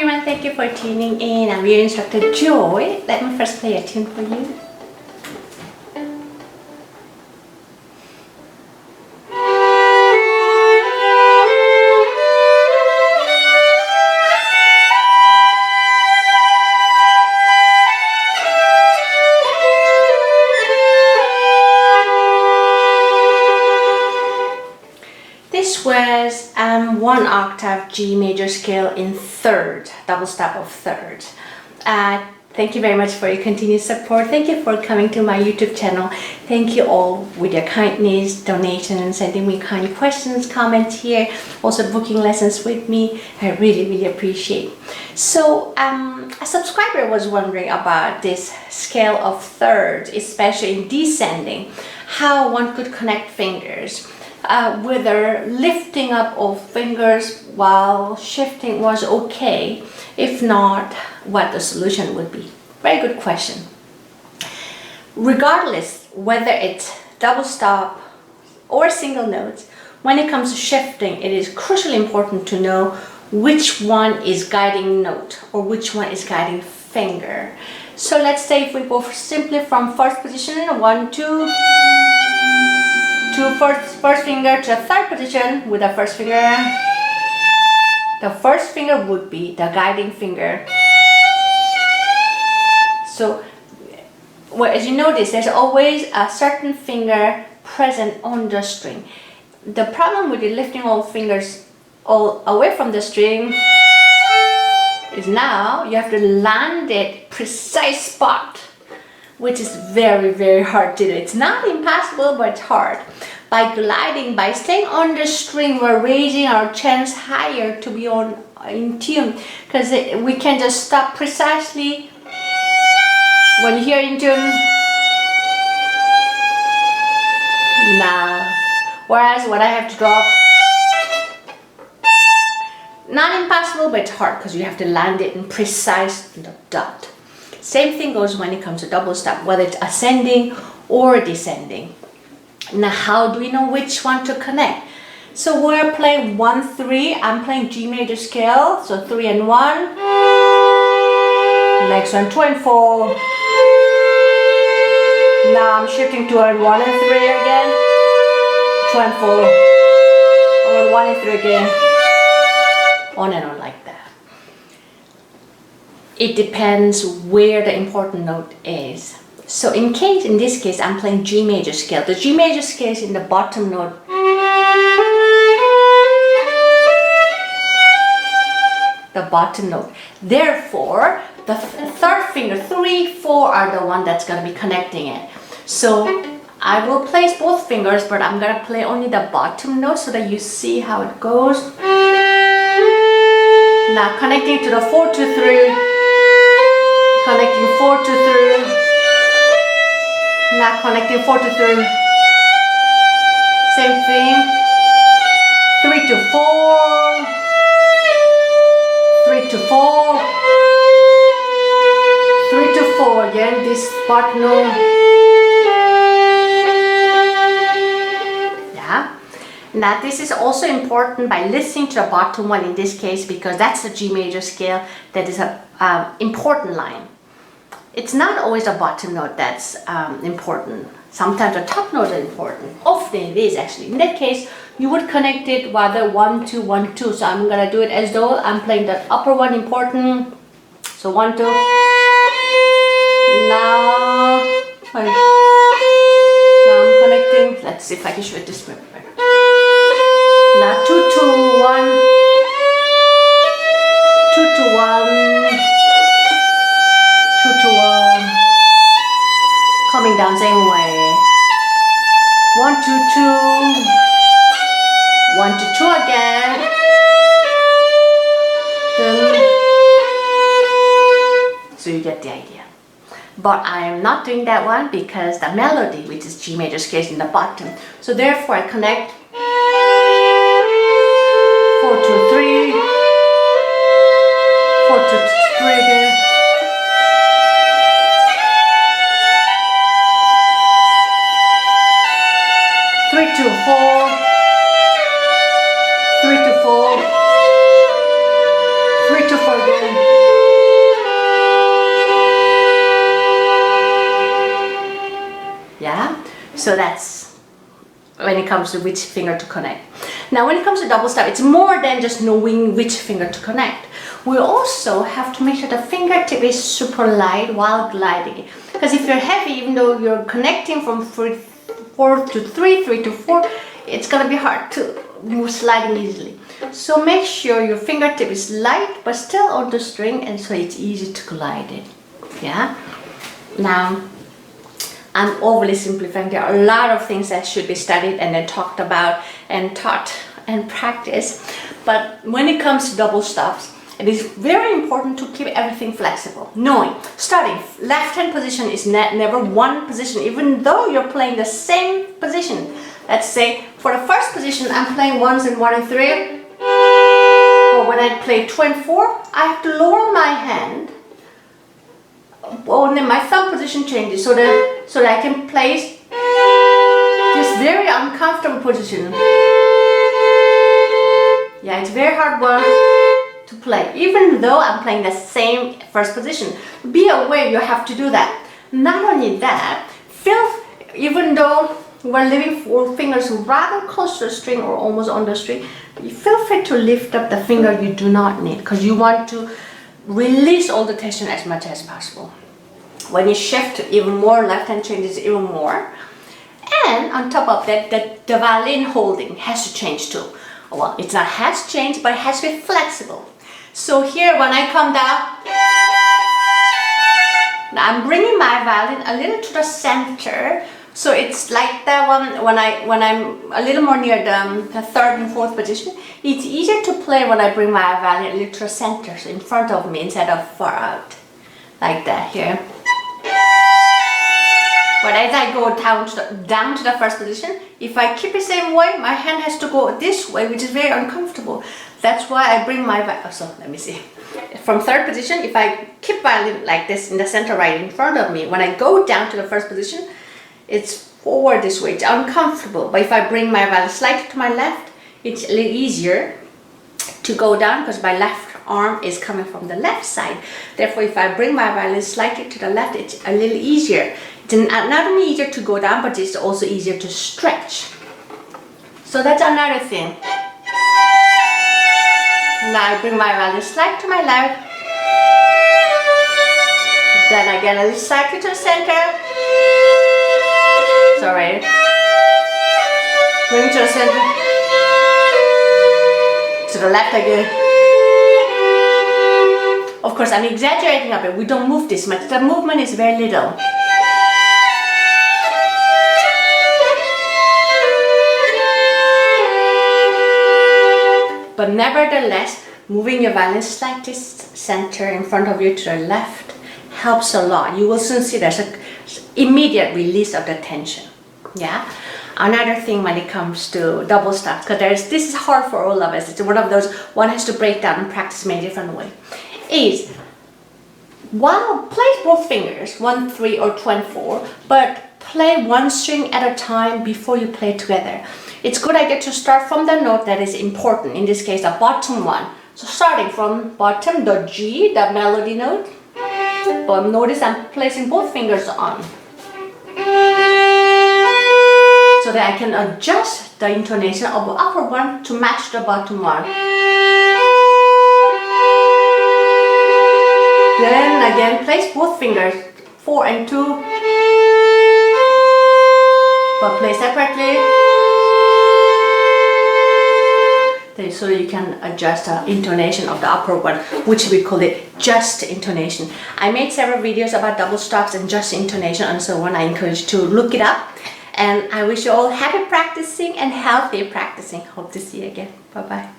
everyone, thank you for tuning in. I'm your instructor Joy. Let me first play a tune for you. This was one octave G major scale in third, double stop of third. Thank you very much for your continued support. Thank you for coming to my YouTube channel. Thank you all with your kindness, donations, sending me kind questions, comments here, also booking lessons with me. I really appreciate. So a subscriber was wondering about this scale of third, especially in descending, how one could connect fingers. Whether lifting up of fingers while shifting was okay. If not, what the solution would be. Very good question. Regardless whether it's double stop or single notes, when it comes to shifting, it is crucially important to know which one is guiding note or which one is guiding finger. So let's say if we go simply from first position, 1, 2, to first finger to the third position with the first finger. The first finger would be the guiding finger. So, well, as you notice, there's always a certain finger present on the string. The problem with the lifting all fingers all away from the string is now you have to land it precise spot, which is very hard to do. It's not impossible, but it's hard. By gliding, by staying on the string, we're raising our chance higher to be in tune, because we can just stop precisely when here in tune. Now, whereas when I have to drop, not impossible, but it's hard because you have to land it in precise dot. Same thing goes when it comes to double stop, whether it's ascending or descending. Now, how do we know which one to connect? So we're playing 1, 3. I'm playing G major scale, so 3 and 1. Next one, 2 and 4. Now I'm shifting to 1 and 3 again. 2 and 4. Or 1 and 3 again. On and on like that. It depends where the important note is. So in this case, I'm playing G major scale. The G major scale is in the bottom note. The bottom note. Therefore, the third finger, 3, 4 are the one that's going to be connecting it. So I will place both fingers, but I'm going to play only the bottom note so that you see how it goes. Now connecting to the 4, 2, 3. Connecting 4 to 3. Now connecting 4 to 3. Same thing. 3 to 4. 3 to 4. 3 to 4 again. This part note. Yeah. Now this is also important by listening to the bottom one in this case, because that's the G major scale. That is an important line. It's not always the bottom note that's important. Sometimes the top note is important. Often it is actually. In that case, you would connect it rather 1, 2, 1, 2. So I'm gonna do it as though I'm playing the upper one important. So 1, 2. Now I'm connecting. Let's see if I can show it this way. Now 2, 2, 1. 2 to 1. 2 to 1, coming down same way. 1 to 2, 1 to 2 again. So you get the idea. But I am not doing that one because the melody, which is G major scale, is in the bottom. So therefore I connect 4 to 3, 4 to 3 again. 3 to 4, 3 to 4, 3 to 4 again. So that's when it comes to which finger to connect. Now when it comes to double step, it's more than just knowing which finger to connect. We also have to make sure the fingertip is super light while gliding. Because if you're heavy, even though you're connecting from 4 to 3, 3 to 4, it's gonna be hard to move sliding easily. So make sure your fingertip is light but still on the string, and so it's easy to glide it. Yeah. Now, I'm overly simplifying. There are a lot of things that should be studied and then talked about and taught and practiced. But when it comes to double stops, it is very important to keep everything flexible. Knowing, starting, left hand position is never one position, even though you're playing the same position. Let's say for the first position, I'm playing 1s and 1 and 3. But when I play 2 and 4, I have to lower my hand. Oh, then my thumb position changes so that I can place this very uncomfortable position. Yeah, it's very hard one to play, even though I'm playing the same first position. Be aware you have to do that. Not only that, even though we're leaving 4 fingers rather close to the string or almost on the string, you feel free to lift up the finger you do not need, because you want to release all the tension as much as possible. When you shift even more, left hand changes even more. And on top of that, the violin holding has to change too. Well, it's not has changed, but it has to be flexible. So here, when I come down, now I'm bringing my violin a little to the center. So it's like that one when I'm a little more near the 3rd and 4th position. It's easier to play when I bring my violin a little to the center, so in front of me instead of far out, like that here. But as I go down to the first position, if I keep the same way, my hand has to go this way, which is very uncomfortable. That's why I bring my violin. So let me see. From 3rd position, if I keep violin like this in the center right in front of me, when I go down to the first position, it's forward this way. It's uncomfortable. But if I bring my violin slightly to my left, it's a little easier to go down because my left arm is coming from the left side. Therefore, if I bring my violin slightly to the left, it's a little easier. It's not only easier to go down, but it's also easier to stretch. So that's another thing. Now I bring my violin slightly to my left. Then I get a little slightly to the center. Sorry. Bring to the center. To the left again. Of course, I'm exaggerating a bit. We don't move this much. The movement is very little. But nevertheless, moving your violin slightly center in front of you to the left helps a lot. You will soon see there's an immediate release of the tension. Yeah. Another thing when it comes to double stops, because this is hard for all of us. It's one of those one has to break down and practice many different ways. Is while place both fingers 1, 3, or 2 and 4, but play one string at a time before you play together. It's good idea to start from the note that is important. In this case, the bottom one. So starting from bottom, the G, the melody note. But notice I'm placing both fingers on, so that I can adjust the intonation of the upper one to match the bottom one. Then again, place both fingers 4 and 2, but play separately. So you can adjust the intonation of the upper one, which we call it just intonation. I made several videos about double stops and just intonation and so on. I encourage you to look it up. And I wish you all happy practicing and healthy practicing. Hope to see you again. Bye-bye.